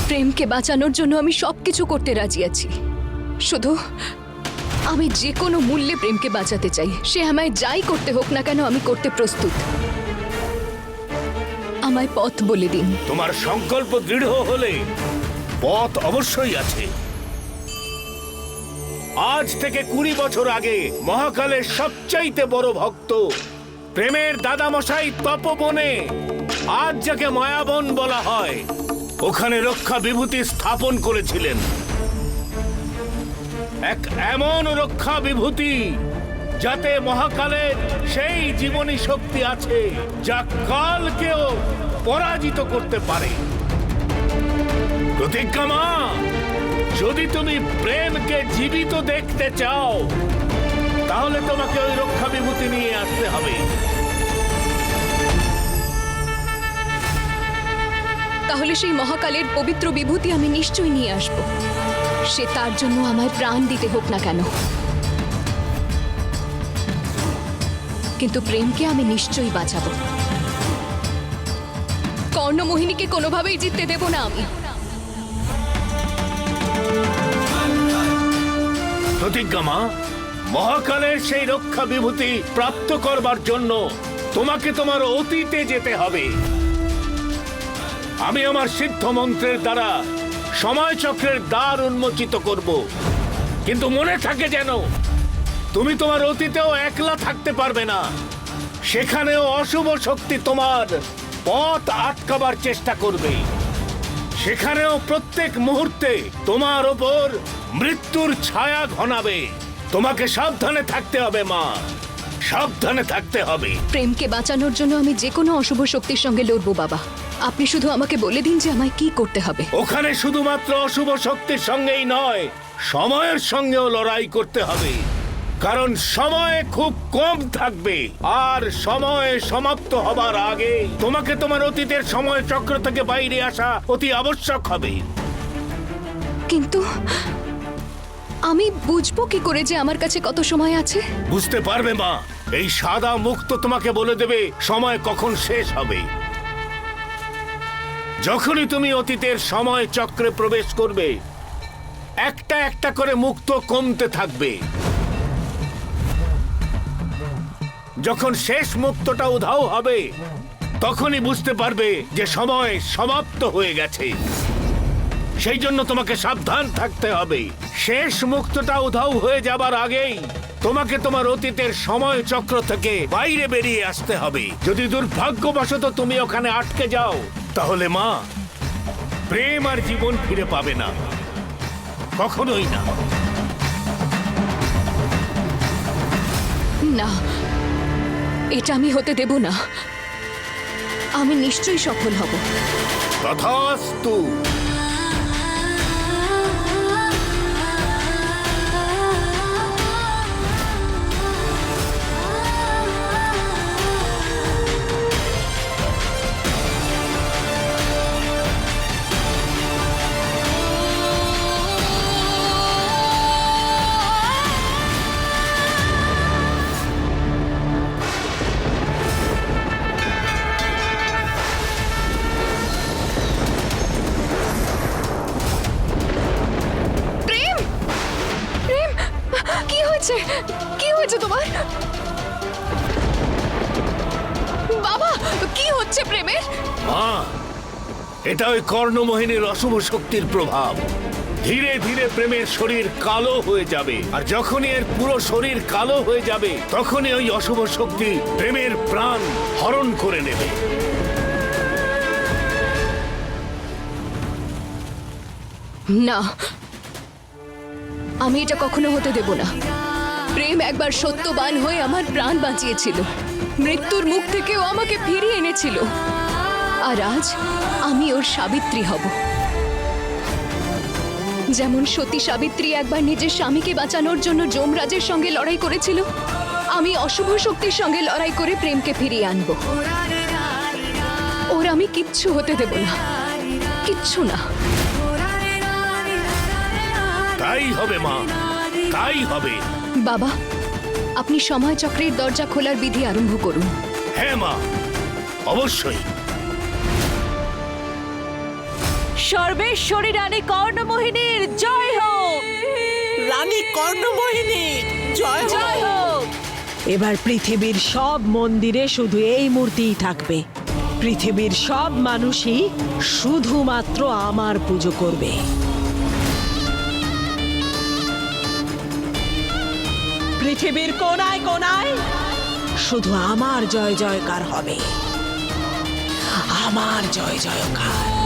প্রেমকে বাঁচানোর জন্য আমি সবকিছু করতে রাজি আছি। শুধু আমি যে কোনো মূল্যে প্রেমকে বাঁচাতে চাই। সে আমায় যাই করতে হোক না কেন আমি করতে প্রস্তুত। আমায় পথ বলে দিন। তোমার সংকল্প দৃঢ় হলে পথ অবশ্যই আছে। আজ থেকে 20 বছর আগে মহাকালের সবচাইতে বড় ভক্ত প্রেমের দাদামশাই তপবনে, আজ যাকে মায়াবন বলা হয়, ওখানে রক্ষা বিভূতি স্থাপন করেছিলেন। এক এমন রক্ষা বিভূতি যাতে মহাকালের সেই জীবনী শক্তি আছে যা কালকেও পরাজিত করতে পারে। প্রতিজ্ঞা মা, যদি তুমি প্রেমকে জীবিত দেখতে চাও তাহলে তোমাকে ওই রক্ষা বিভূতি নিয়ে আসতে হবে। তাহলে সেই মহাকালের পবিত্র বিভূতি আমি নিশ্চয়ই নিয়ে আসব, সে তার জন্য আমায় প্রাণ দিতে হোক না কেন। কিন্তু প্রেমকে আমি নিশ্চয়ই বাঁচাবো। কর্ণমোহিনীকে কোনোভাবেই জিততে দেব না আমি। প্রতিজ্ঞা মা, মহাকালের সেই রক্ষা বিভূতি প্রাপ্ত করবার জন্য তোমাকে তোমার অতীতে যেতে হবে। আমি আমার সিদ্ধ মন্ত্রের দ্বারা সময় চক্রের দ্বার উন্মোচিত করব, কিন্তু মনে থাকে যেন তুমি তোমার অতীতেও একলা থাকতে পারবে না। সেখানেও অশুভ শক্তি তোমার পথ আটকাবার চেষ্টা করবে। সেখানেও প্রত্যেক মুহূর্তে তোমার ওপর মৃত্যুর ছায়া ঘনাবে। তোমাকে সাবধানে থাকতে হবে মা, সাবধানে থাকতে হবে। প্রেমকে বাঁচানোর জন্য আমি যে কোনো অশুভ শক্তির সঙ্গে লড়বো বাবা। আপনি শুধু আমাকে বলে দিন যে আমায় কি করতে হবে। ওখানে শুধুমাত্র অশুভ শক্তির সঙ্গেই নয়, সময়ের সঙ্গেও লড়াই করতে হবে। কারণ সময় খুব কম থাকবে, আর সময় সমাপ্ত হবার আগে তোমাকে তোমার অতীতের সময় চক্র থেকে বাইরে আসা অতি আবশ্যক হবে। কিন্তু আমি বুঝবো কি করে যে আমার কাছে কত সময় আছে? বুঝতে পারবে মা, এই সাদা মুক্ত তোমাকে বলে দেবে সময় কখন শেষ হবে। যখনই তুমি অতীতের সময় চক্রে প্রবেশ করবে, একটা একটা করে মুক্ত কমতে থাকবে। যখন শেষ মুক্তটা উধাও হবে, তখনই বুঝতে পারবে যে সময় সমাপ্ত হয়ে গেছে। সেই জন্য তোমাকে সাবধান থাকতে হবে। শেষ মুক্তটা উধাও হয়ে যাবার আগেই তোমাকে তোমার অতীতের সময় চক্র থেকে বাইরে বেরিয়ে আসতে হবে। যদি দুর্ভাগ্যবশত তুমি ওখানে আটকে যাও, তাহলে মা, প্রেম আর জীবন ফিরে পাবে না, কখনোই না। না, এটা আমি হতে দেব না। আমি নিশ্চয়ই সফল হব। তথাস্তু। কি হয়েছে তোমার? বাবা, কি হচ্ছে প্রেমের? মা, এটা ওই কর্ণমোহিনীর অশুভ শক্তির প্রভাব। ধীরে ধীরে প্রেমের শরীর কালো হয়ে যাবে, আর যখনই এর পুরো শরীর কালো হয়ে যাবে, তখনই ওই অশুভ শক্তি প্রেমের প্রাণ হরণ করে নেবে। না, আমি এটা কখনো হতে দেব না। প্রেম একবার সত্যবান হয়ে আমার প্রাণ বাঁচিয়েছিল, মৃত্যুর মুখ থেকেও আমাকে ফিরিয়ে এনেছিল। আর আজ আমি ওর সাবিত্রী হব। যেমন সতী সাবিত্রী একবার নিজের স্বামীকে বাঁচানোর জন্য যমরাজের সঙ্গে লড়াই করেছিল, আমি অশুভ শক্তির সঙ্গে লড়াই করে প্রেমকে ফিরিয়ে আনব। ওর আমি কিচ্ছু হতে দেব না, কিচ্ছু না। তাই হবে মা, তাই হবে। বাবা, আপনি সময় চক্রের দরজা খোলার বিধি আরম্ভ করুন। হ্যাঁ মা, অবশ্যই। সর্বেশ্বরী রানী কর্ণমোহিনীর জয় হোক। রানী কর্ণমোহিনীর জয় হোক। জয় হোক। এবার পৃথিবীর সব মন্দিরে শুধু এই মূর্তিই থাকবে। পৃথিবীর সব মানুষই শুধুমাত্র আমার পুজো করবে। পৃথিবীর কোনায় কোনায় শুধু আমার জয় জয়কার হবে। আমার জয় জয়কার।